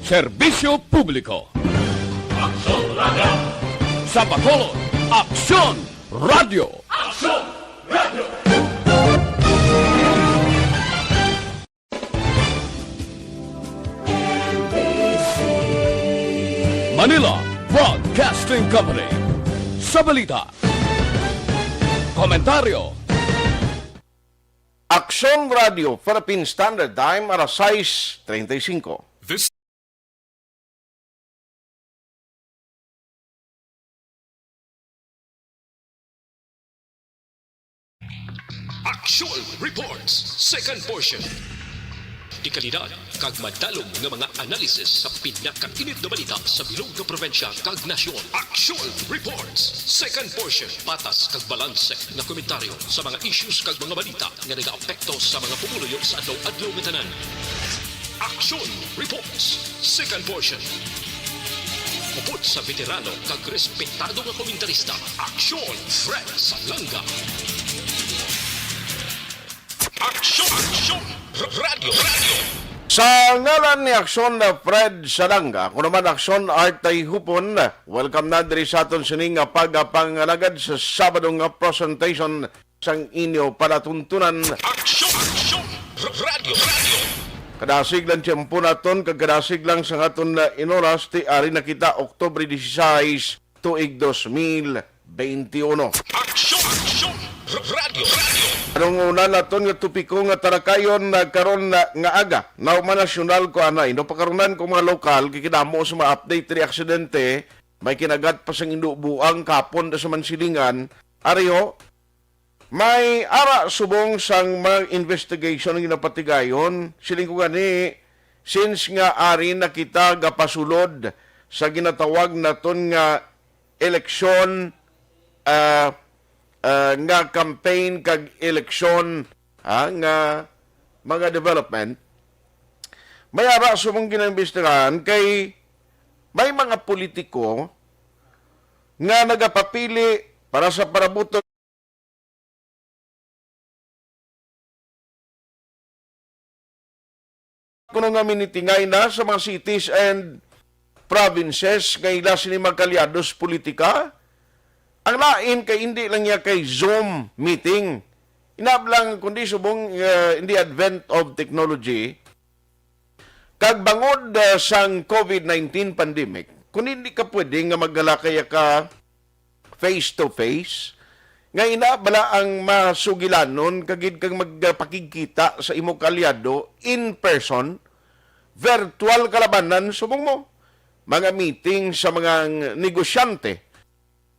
Serbisyo Publiko. Aksyon Radio! Sa Bacolod, Aksyon Radio! Aksyon Radio! Manila Broadcasting Company. Sa balita. Komentaryo. Aksyon Radio, Philippine Standard Time, alas 6:35. This Aksyon Reports, second portion. Ikalidad, kag madalong ng mga analisis sa pinakainit na balita sa bilog na probensya kag nasyon. Aksyon Reports, second portion. Patas kag balanse na komentaryo sa mga issues kag mga balita nga nag-aapekto sa mga pumuluyo sa adlaw-adlaw nga tanan. Aksyon Reports, second portion. Upod sa veterano kag respetado nga komentarista, Aksyon Fred Salanga. Aksyon Radio. Sa ngalan ni Aksyon na Fred Salanga, kung naman Aksyon Art ay hupon, welcome na diri sa aton sining pagpangalagad sa Sabado nga presentation sang inyo palatuntunan. Aksyon Radio. Kadasig lang tiyempo naton, kagkadasig lang sa aton inoras, ti ari na kita Oktobre 16, tuig 2021. Aksyon Radio. Anong una naton nga tupiko nga tarakayon na karon nga aga na nasyonal ko anay no pakarunan ko mga lokal kikidamo sa mga update ri aksidente may kinagat pa sang inubuang kapon da sa mansilingan ariho may ara subong sang mga investigation nga napatigayon siling ko gani since nga ari na kita gapasulod sa ginatawag naton nga eleksyon nga campaign kag eleksyon nga mga development may ara sumong ginaimbestigahan kay may mga politiko nga nagapapili para sa parabuto kuno nga minitingay na sa mga cities and provinces nga ila sini magkalyados politika. Ang lain kay hindi lang niya kay Zoom meeting. Inablang kundi subong in the advent of technology, kag bangod sang COVID-19 pandemic, kung hindi ka pwede nga maggalakay ka face-to-face, nga inabala ang masugilanon, kagid kang magpakikita sa imo kalyado in person, virtual kalabanan, subong mo. Mga meeting sa mga negosyante,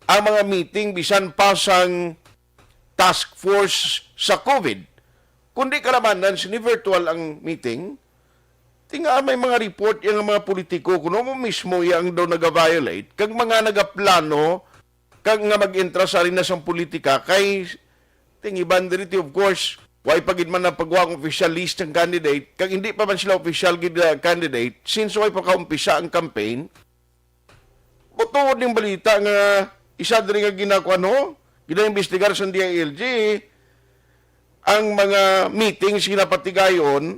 ang mga meeting bisan pa sang task force sa COVID. Kundi karamanan sini virtual ang meeting, tinga may mga report yung mga politiko kuno mo mismo yang daw naga-violate kag mga nagaplano kag nga mag-intra sa arena sang politika kay tingiban diri of course why pagid man na pagwang official list ng candidate kag hindi pa man sila official gid candidate since why pa kaumpisa ang campaign. Butuod ning balita nga isa diri nga ginakuan ho, ginaimbestigar sa DILG ang mga meetings ginapatigayon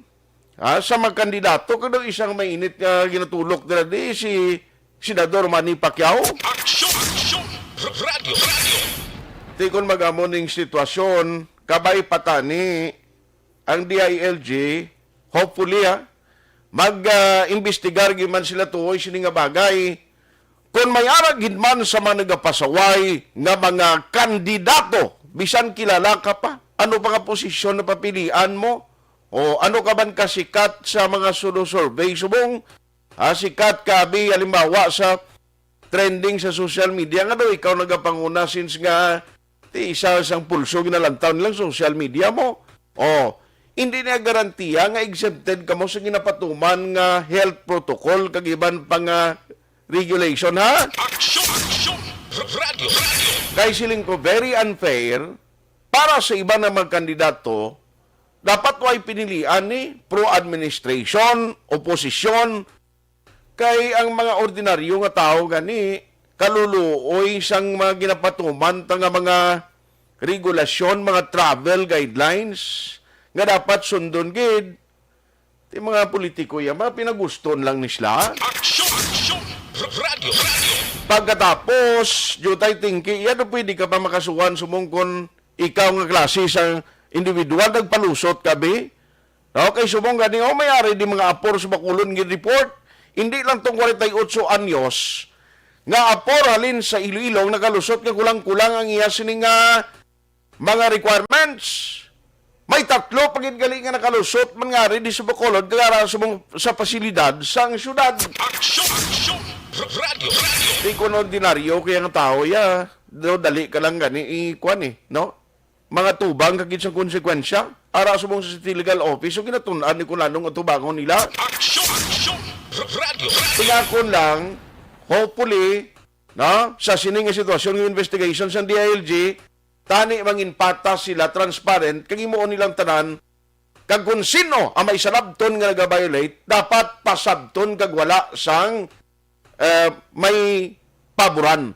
sa mga kandidato kada isang mainit nga ginatulok dira di si Senador Manny Pacquiao. Aksyon Radio. Tikon magamon ning sitwasyon kabay patani ang DILG hopefully mag-imbestigar giman sila tuoy sini nga bagay. Kung may aragid man sa mga nagapasaway nga mga kandidato, bisan kilala ka pa, ano pa nga posisyon na papilian mo? O ano ka man kasikat sa mga survey? Subong, sikat ka, halimbawa sa trending sa social media, nga daw ikaw nagapanguna since nga isa sang pulso, ginalantaw nilang social media mo. O, hindi na garantiya nga exempted ka mo sa ginapatuman nga health protocol, kagiban pa nga regulation, ha? Aksyon Radio. Kaya siling ko, very unfair para sa iba na mga kandidato, dapat way pinilian ni pro-administration, oposisyon, kay ang mga ordinaryo nga tao gani, kaluluoy sang mga ginapatuman nga mga regulasyon, mga travel guidelines, nga dapat sundon gid. Yung mga politiko yan, mga pinaguston lang ni sila. Aksyon! Radio! Pagkatapos, jutay tingki, yan pwede ka pa makasuhan sumungkon ikaw nga klase sa individual, nagpalusot kabi. Okay, sumong gani, mayari di mga apor sa Bacolod ng report. Hindi lang tong 48 anyos, nga apor halin sa Iloilo, nakalusot nga kulang-kulang ang iya sining mga requirements. May 3 pagin gali nga nakalusot, man nga rin di sa Bacolod, kagara sa pasilidad sang syudad. Aksyon! Radio! Di ko ordinaryo kaya nga tao ya, dali ka lang gani ikuan no? Mga tubang kagit sa konsekwensya, ara sumong sa City Legal Office, so ginatunan ni kunanong ang tubangon nila. Aksyon! Radio! Tingakon lang, hopefully, no, sa sining nga sitwasyon ng investigation sa DILG, tani mangin patas sila, transparent, kag imuon nilang tanan, kag kung sino ang may salabton nga nag-violate, dapat pasabton kag wala sang may paboran.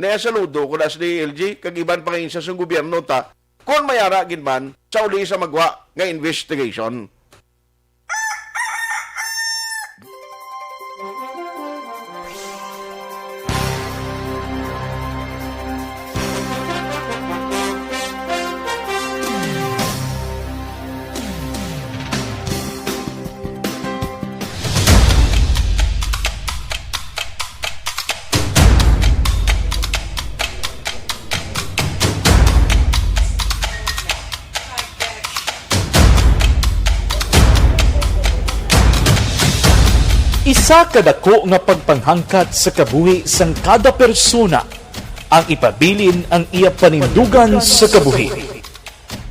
Naya saludo ko na sa DILG, kag iban pa ngayon sa gobyerno ta, kung mayara ginman, sa uli sa magwa nga investigation. Isa kadako nga pagpanghangkat sa kabuhi sang kada persona ang ipabilin ang iya panindugan sa kabuhi.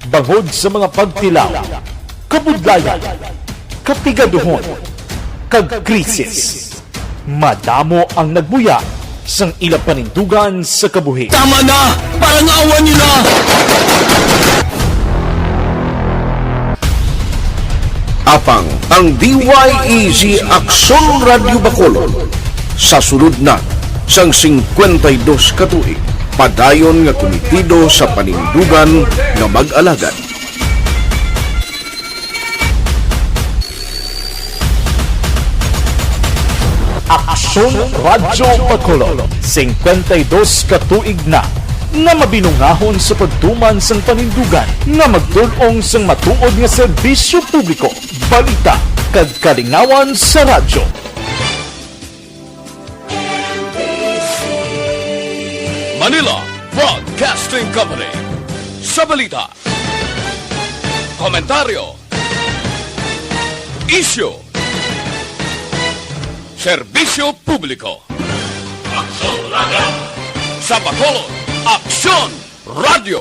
Bangod sa mga pagtilaw, kabudlayan, kapigaduhon, kag krisis. Madamo ang nagbuya sang ila panindugan sa kabuhi. Tama na! Parang awan niyo na! Apang ang DYEZ Aksyon Radio Bacolod sa sulod na sang 52 katuig padayon nga komitido sa panindugan nga mag-alagad. Aksyon Radio Bacolod, 52 katuig na nga mabinungahon sa pagtuman sang panindugan nga magtulong sang matuod nga serbisyo publiko, balita kag kalingawan sa radyo. Manila Broadcasting Company. Sa balita, komentaryo, issue, serbisyo publiko. Sa Bacolod, Aksyon Radio!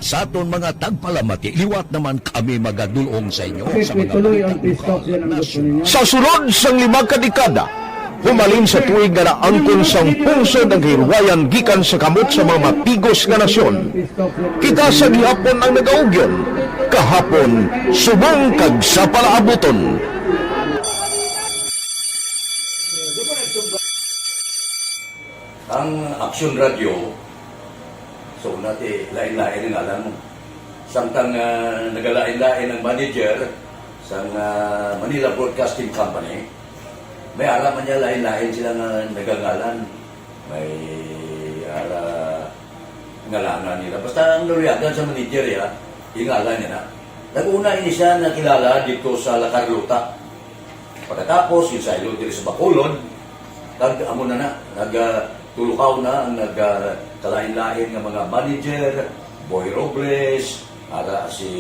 Sa aton mga tagpalamati, liwat naman kami magadulong sa inyo sa mga Tuloy ang peace yan ang gusto ninyo. Sa sulod sang 5 kadekada, humalin sa tuig nga naangkon sang pungsod ang hirwayan gikan sa kamot sa mga mapigos nga nasyon. Kita sa gihapon ang nagaugyon, kahapon subong kag sa palaabuton. ang Aksyon Radio. So nati lain-lain ang alam mo. Samtang nagalain-lain ang manager sa Manila Broadcasting Company, may alaman niya lain-lain sila nagangalan. May ngalanan nila. Basta ang naluyagan sa manager ya, ingalan niya na. Nag-una ini siya nakilala dito sa La Carlota. Pagkatapos, yung sa ilo dito sa Bacolod, nag-amo na nagtulukaw na ang nagkalain-lain ng mga manager, Boy Robles, si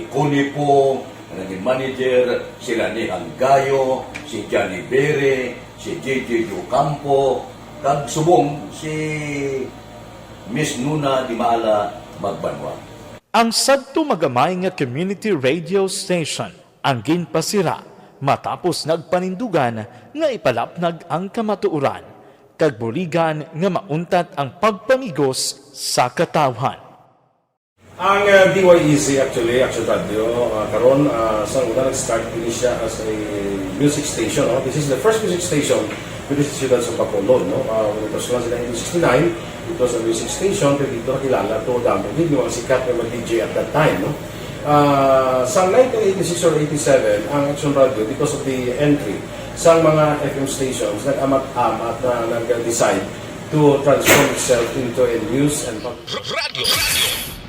Connie po, naging manager, sila ni Anggayo, si Johnny Bere, si JJ Ducampo, kag subong si Miss Nuna Dimala Magbanwa. Ang sadto magamay nga community radio station ang ginpasira matapos nagpanindugan nga ipalapnag ang kamatuoran kag buligan nga mauntat ang pagpamigos sa katawhan. Ang DYEZ actually, Aksyon Radio, karon sa una nag-start din siya as a music station. This is the first music station with the siyudad sa Bacolod. No? When it was launched in 1969, it was a music station, pero dito nakilala to dami din yung mga sikat na mga DJ at that time. No? Sa 1986 or 87, ang Action Radio, because of the entry sa mga FM stations, nag-amat-amat na nag-decide to transform itself into a news and Radio.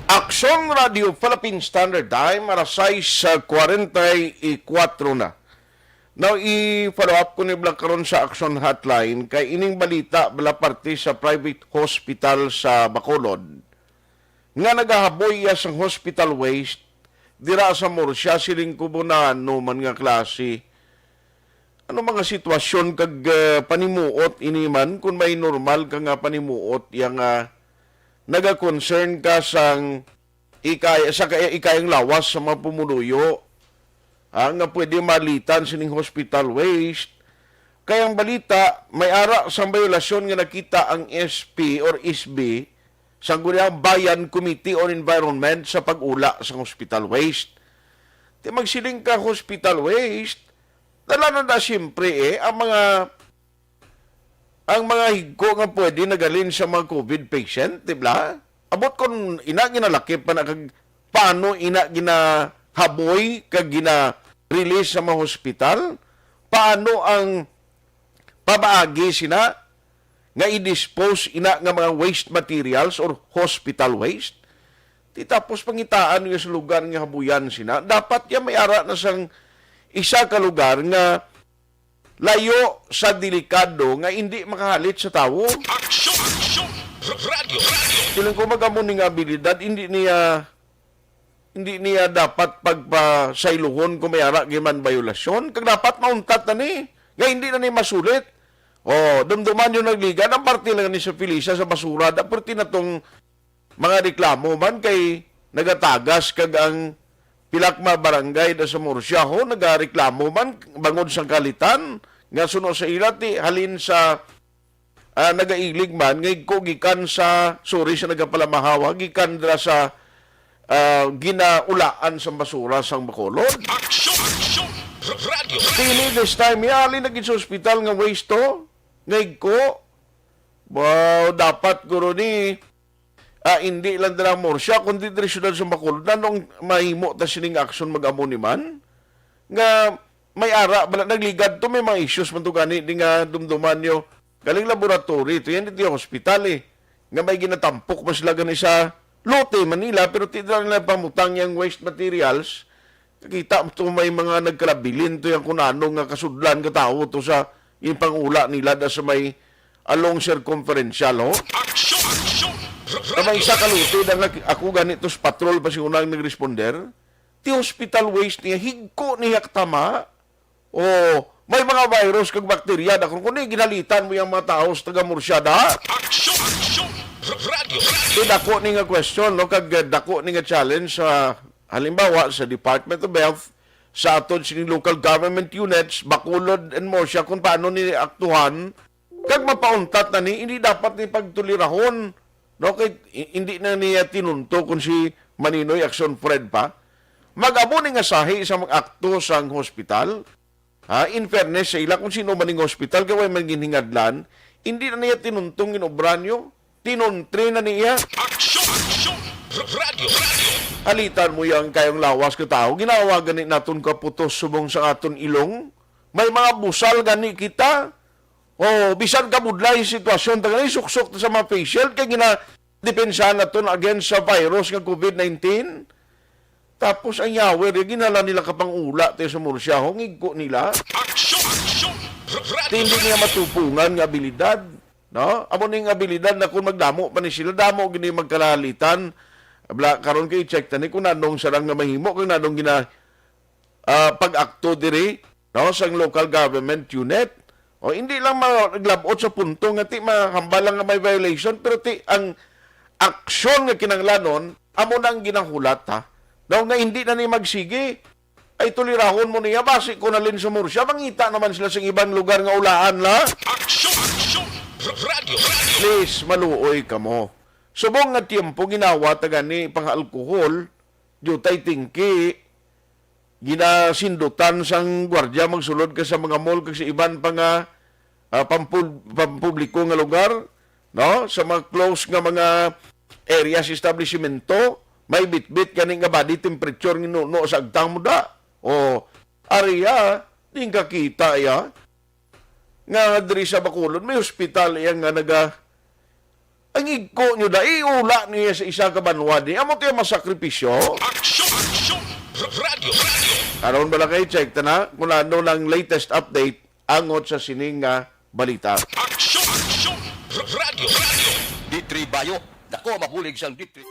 Action Radio Philippine Standard Time, arasay sa 44 na. Now, i-follow up ko ni Black karon sa Action Hotline kay ining balita bala parte sa private hospital sa Bacolod nga nagahaboy sa hospital waste dira sa Murcia siling kubo na ano man nga klase. Ano mga sitwasyon kag panimuot iniman kung may normal ka nga panimuot yang naga-concern ka sang ikayang lawas sa mga pumuluyo nga pwede malitan sining hospital waste. Kayang balita, may ara sa violasyon nga nakita ang SP or ISB sa Bayan Committee on Environment sa pag-ula sa hospital waste. Di magsiling ka hospital waste, dala na siyempre ang mga higko nga pwede nagalin sa mga COVID patient, di ba? Abot kung ina ginalakip pa na kag paano ina ginahaboy kag gina-release sa mga hospital, paano ang pabaagi sina nga i-dispose ina nga mga waste materials or hospital waste. Di tapos pangitaan yung sa lugar nga habuyan sina, dapat yan may ara na sang isa ka lugar nga layo sa delikado nga hindi makahalit sa tao. Action! Radio! Silang ko magamuning abilidad, hindi niya dapat pagpasailuhon kung may ara giman violasyon. Kag dapat mauntat na ni. Nga hindi na ni masulit. Dumduman yung nagligan. Ang parte lang ni sa Felicia sa basura. Dapat na tong mga reklamo man kay nagatagas kag ang Pilakma Barangay da sa Murcia ho, nagareklamo man bangod sa kalitan nga suno sa ilati halin sa nagailig man ngay ko gikan sa sa nagapalamahawa gikan dra sa ginaulaan sa basura sang Bacolod. Action! Radio! Tili this time yali naging sa ospital nga waste to ngay ko. Wow, dapat guro ni hindi lang dala Murcia, kundi diri syudad sa Bacolod na nung mahimo ta sining action mag-amo ni man nga may ara bala nagligad to may mga issues man to gani di nga dumduman yo galing laboratory to yan dito yung hospital nga may ginatampok mas sila gani sa Lote, Manila pero tidra nila pamutang yung waste materials kakita mo to may mga nagkalabilin to yung kunano nga kasudlan ka tao to sa yung pangula nila da sa may along circumferential ho. Action! May isa kalutid ang ako ganito sa patrol pa si unang nag-responder. Ti hospital waste niya, higko niya tama. O may mga virus kag bakterya. Kung ginalitan mo yung mga tao sa taga Murciada. Action! Radio! Dako ni nga question, no? Kag dako ni nga challenge sa halimbawa sa Department of Health, sa aton sining local government units, Bacolod and Murcia, kung paano ni aktuhan, kag mapauntat na ni, hindi dapat ni pagtulirahon. No, kay hindi na niya tinunto kung si Maninoy Action Fred pa. Mag-abo ni nga sahi sa mga akto sa hospital. In fairness sa ila kung sino maning hospital gaway man ginhingadlan, hindi na niya tinuntong inobranyo, tinuntre na niya. Action! Radio! Alitan mo yang kayong lawas ka tao, ginawa gani naton kaputos subong sa aton ilong. May mga busal gani kita. Bisan kamudlay sitwasyon tagay suksok sa mga facial kay gina-depensa naton against sa virus nga COVID-19. Tapos ang yawer, ginala nila kapang ula tayo sa Murcia, hongig ko nila. Action! Hindi niya matupungan ng abilidad. No? Amo ning abilidad na kung magdamo pa ni sila, damo gini magkalalitan. Karon kay check tani kung nanong sarang nga mahimo, kung nanong pag-akto diri, no? Sang local government unit. Hindi lang maglabot sa punto nga ti mahambal lang nga may violation, pero ti ang aksyon nga kinanglanon, amo nang ginahulat ha. Daw nga hindi na ni magsige, ay tulirahon mo niya, basi ko na lin sa Murcia, mangita naman sila sa ibang lugar nga ulaan la. Action! Radio! Please, maluoy ka mo. Subong nga tiyempo ginawa taga ni pang-alkohol, jutay tingki, ginasindutan sang gwardya magsulod ka sa mga mall kag sa iban pa nga pampubliko nga lugar, no? Sa mga close nga mga areas establishmento, may bitbit kani nga body temperature ng no sa agtang mo da. O area, di ka kita ya. Nga diri sa Bacolod, may hospital yang nga ang igko nyo da, iula niya sa isa ka banwa di. Amo tayo masakripisyo. Aksyon! Radio! Karon bala kayo check na kung ano lang latest update angot sa sining nga balita. Aksyon! Radio! D3 Bayo. Dako, mahulig siyang D3.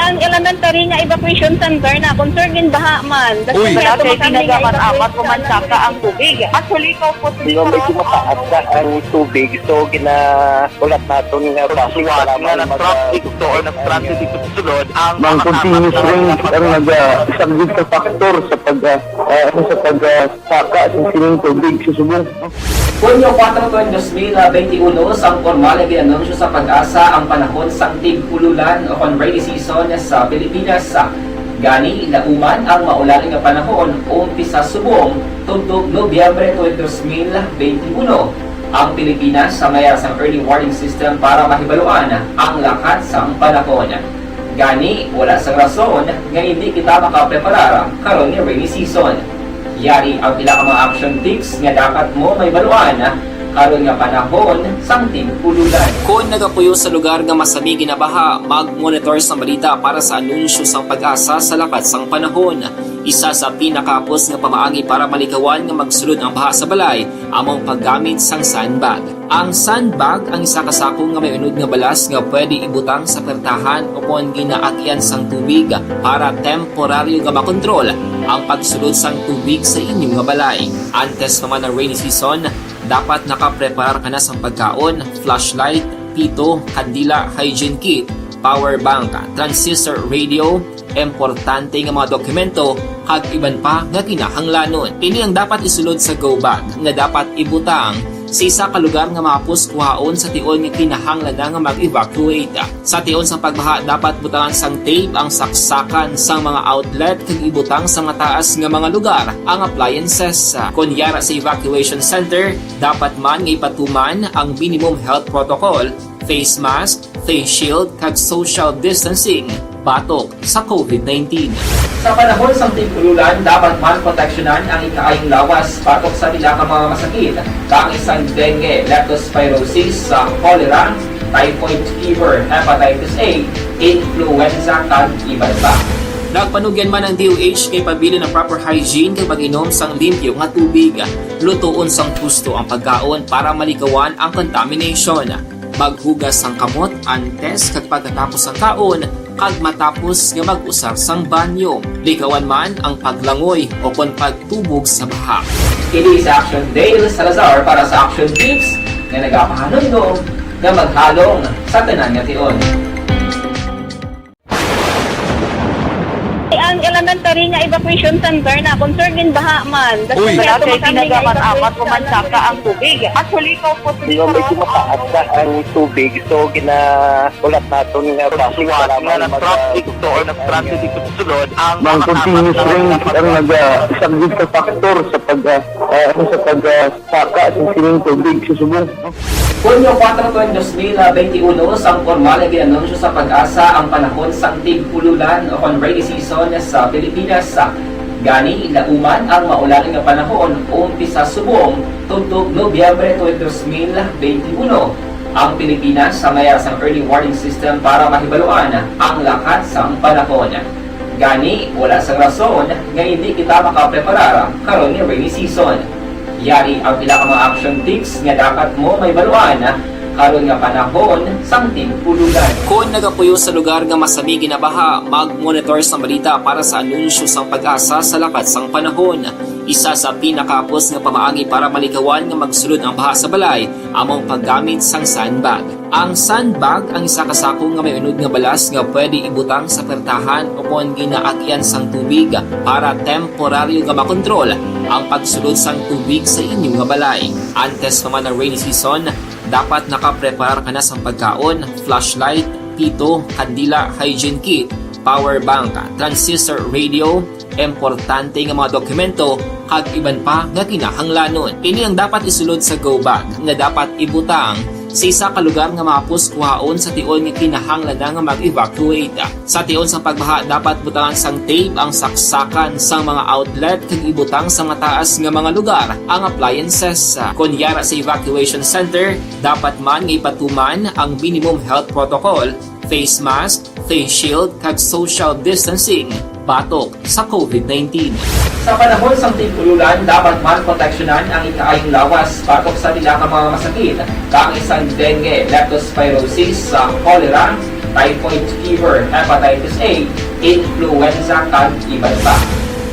Ang elementary nga evacuation center na concern gin baha man. Uy. Dati pinagaman apat kumansaka ang tubig. Actually ko po Di ba medyo mataas na ang tubig, so ulat natin nga pasiwala nga ng traffic to or ng traffic dito sa sulod ang continuous range ang nag-subject sa factor sa pagsaka sa sining tubig sa subong. Hunyo 4 2021, sang formal na ginanunsyo sa pag-asa ang panahon sa tig-ululan o rainy season sa Pilipinas. Gani, lauman ang maulaling nga panahon umpisa subong tugtog Nobyembre 2021. Ang Pilipinas sa mayar sang early warning system para mahibaluan ang lakat sang panahon. Gani, wala sang rason nga hindi kita makapreparar karon ni rainy season. Yari ang pila ka mga action tips nga dapat mo may baluan karon nga panahon sang tig-ululan. Kung nagapuyo sa lugar nga masami ginabaha, mag-monitor sa balita para sa anunsyo sang pag-asa sa lakat sang panahon. Isa sa pinakapos nga pamaagi para malikawan nga magsulod ang baha sa balay, among paggamit sang sandbag. Ang sandbag ang isa ka sako nga may unod nga balas nga pwede ibutang sa pertahan o kung ginaakyan sang tubig para temporaryo nga makontrol ang pagsulod sang tubig sa inyong nga balay. Antes naman ng rainy season, dapat nakapreparar ka na sa pagkaon, flashlight, pito, kandila, hygiene kit, power bank, transistor radio, importante nga mga dokumento, kag iban pa nga kinahanglanon. Ini ang dapat isulod sa go bag nga dapat ibutang sa isa ka lugar nga mapus kuhaon sa tion nga kinahanglan nga mag-evacuate. Sa tion sa pagbaha dapat butangan sang tape ang saksakan sang mga outlet kag ibutang sa mataas nga mga lugar ang appliances. Kunyara sa evacuation center, dapat man nga ipatuman ang minimum health protocol, face mask, face shield kag social distancing batok sa COVID-19. Sa panahon sa tig-ululan, dapat man proteksyonan ang ikaayong lawas batok sa pila ka mga masakit, kang isang dengue, leptospirosis, cholera, typhoid fever, hepatitis A, influenza, kag iban pa. Nagpanugyan man ang DOH kay pabili ng proper hygiene kay pag-inom sang limpyo nga tubig. Lutuon sang gusto ang pagkaon para malikawan ang contamination. Maghugas sang kamot antes kag pagkatapos ang kaon kag matapos nga mag-usar sang banyo. Likawan man ang paglangoy o kon pagtubog sa baha. Kini sa Action Dale Salazar para sa Action Tips nga nagapahanundong nga maghalong sa tanan nga tion. ang elementary nga evacuation center na concern gin baha man. Uy. Dati pinagaman apat kumansaka ang tubig. Actually ko po Di ba medyo mataas na ang tubig, so ulat natin nga pasiwala nga ng traffic to or ng traffic dito sa sulod ang continuous range ang nag-subject sa factor sa pagsaka sa sining tubig sa subong. Hunyo 4 2021, sang formal na ginanunsyo sa pag-asa ang panahon sa tig-ululan o rainy season sa Pilipinas. Gani, lauman ang maulaling nga panahon umpisa subong tugtog Nobyembre 2021. Ang Pilipinas sa mayar sang early warning system para mahibaluan ang lakat sang panahon. Gani, wala sang rason nga hindi kita makapreparar karon ni rainy season. Yari ang pila ka mga action tips nga dapat mo may baluan karon nga panahon sang tig-ululan. Kung nagapuyo sa lugar nga masami ginabaha, mag-monitor sa balita para sa anunsyo sang pag-asa sa lakat sang panahon. Isa sa pinakapos nga pamaagi para malikawan nga magsulod ang baha sa balay, among paggamit sang sandbag. Ang sandbag ang isa ka sako nga may unod nga balas nga pwede ibutang sa pertahan o kung ginaakyan sang tubig para temporaryo nga makontrol ang pagsulod sang tubig sa inyong nga balay. Antes naman ng rainy season, dapat nakapreparar ka na sa pagkaon, flashlight, pito, kandila, hygiene kit, power bank, transistor radio, importante nga mga dokumento kag iban pa nga kinahanglanon. Ini ang dapat isulod sa go bag nga dapat ibutang sa isa ka lugar nga mapus kuhaon sa tion nga kinahanglan nga mag-evacuate. Sa tion sa pagbaha dapat butangan sang tape ang saksakan sang mga outlet kag ibutang sa mataas nga mga lugar ang appliances. Kunyara sa evacuation center, dapat man nga ipatuman ang minimum health protocol, face mask, face shield kag social distancing batok sa COVID-19. Sa panahon sa tig-ululan, dapat man proteksyonan ang ikaayong lawas batok sa tila ka mga masakit, kang isang dengue, leptospirosis, cholera, typhoid fever, hepatitis A, influenza, kag iban pa.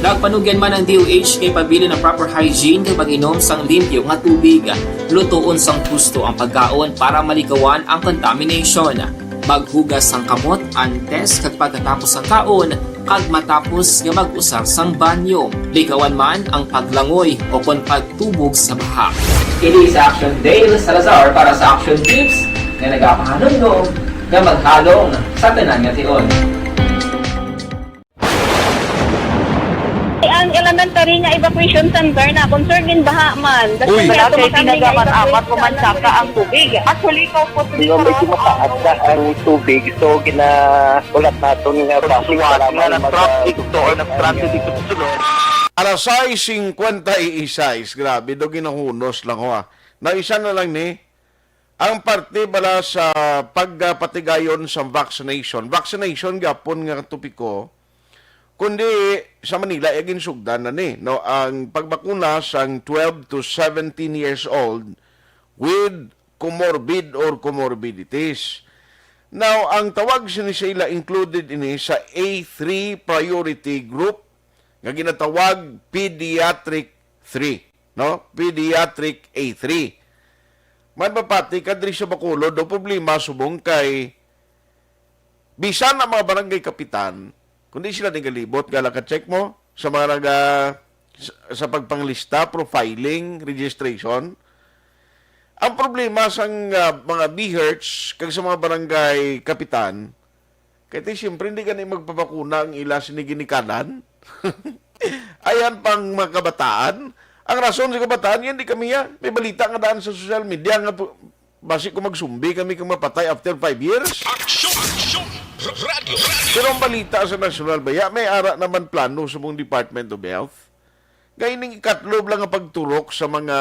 Nagpanugyan man ang DOH kay pabili ng proper hygiene kay pag-inom sang limpyo nga tubig, lutuon sang husto ang pagkaon para malikawan ang contamination. Maghugas sang kamot antes kag pagkatapos ang kaon, kag matapos nga mag-usar sang banyo. Likawan man ang paglangoy o kon pagtubog sa baha. Kini sa Action Dale Salazar para sa Action Tips nga nagapahanungnog nga maghalong sa tanan nga tion. Ang elementary nga evacuation center na concerned din baha man. Uy. Kaya Kaya pinagaman amat evacuation kumansaka ang tubig. Actually, ikaw po medyo mataas na ang tubig. So, ulat natin nga pasiwala na ng traffic to or ng traffic dito sa sulod. Alas 6:56, grabe, do ginahunos lang ho Na isa na lang ni, ang parte bala sa pagpatigayon sa vaccination. Vaccination, gapon nga tupiko, kundi sa Manila, aging sugdan na ni. No, ang pagbakuna sang 12 to 17 years old with comorbid or comorbidities. Now, ang tawag sinisila included ini sa A3 priority group nga ginatawag Pediatric 3. No? Pediatric A3. Man mapati, kadri sa Bacolod, do problema subong kay bisan ang mga barangay kapitan, kundi sila nagalibot, gala ka-check mo sa mga sa pagpanglista, profiling, registration. Ang problema sa mga BHERTS kag sa mga barangay kapitan, kaya siyempre hindi ka na magpapakuna ang ila siniginikanan. Ayan pang mga kabataan. Ang rason sa kabataan, yan di kami yan. May balita nga daan sa social media nga basi kung magsumbi kami kung mapatay after 5 years. Aksyon! Radio! Pero ang balita sa National Baya, may ara naman plano sa mong Department of Health. Gayning ikatlob lang ang pagturok sa mga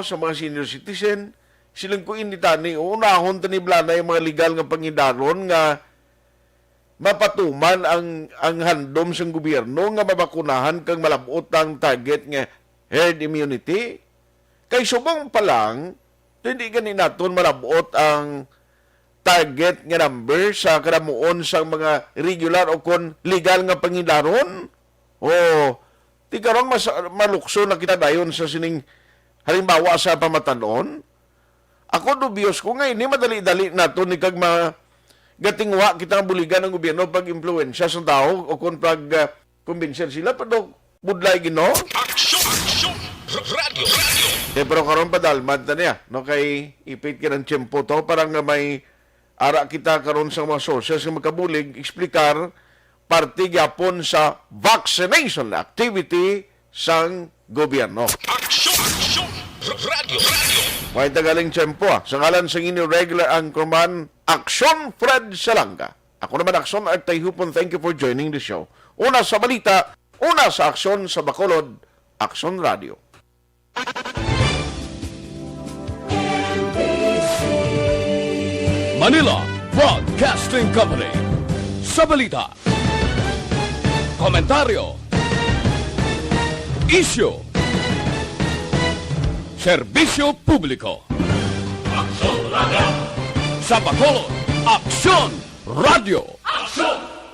sa mga senior citizen. Silang ko initani, unahon taniblana yung mga legal nga pangidaron nga mapatuman ang handom sa gobyerno nga mabakunahan kang malabot ang target nga herd immunity. Kay subong pa lang, hindi ganin naton malabot ang target nga number sa karamuon sa mga regular o kon legal nga pangidaron. O, di karong malukso na kita dayon sa sining halimbawa sa pamatanon. Ako dubios ko nga ini madali-dali nato ni kag gatingwa kita buligan ng gobyerno pag impluwensya sa tao o kung pag kumbinser sila pero budlay gino. Aksyon! Radio! Pero karon pa dalmad na niya no kay ipit ka ng tiyempo to parang nga may ara kita karon sa mga sources nga makabulig eksplikar parte gyapon sa vaccination activity sang gobyerno. Aksyon! Radio! May tagaling tiyempo sa ngalan sa inyo regular anchorman Aksyon Fred Salanga. Ako naman Aksyon at Tayhupon, thank you for joining the show. Una sa balita, una sa aksyon sa Bacolod, Aksyon Radio. Manila Broadcasting Company. Sa balita, komentaryo, issue, serbisyo publiko. Aksyon Radio! Sa Bacolod, Aksyon Radio! Aksyon!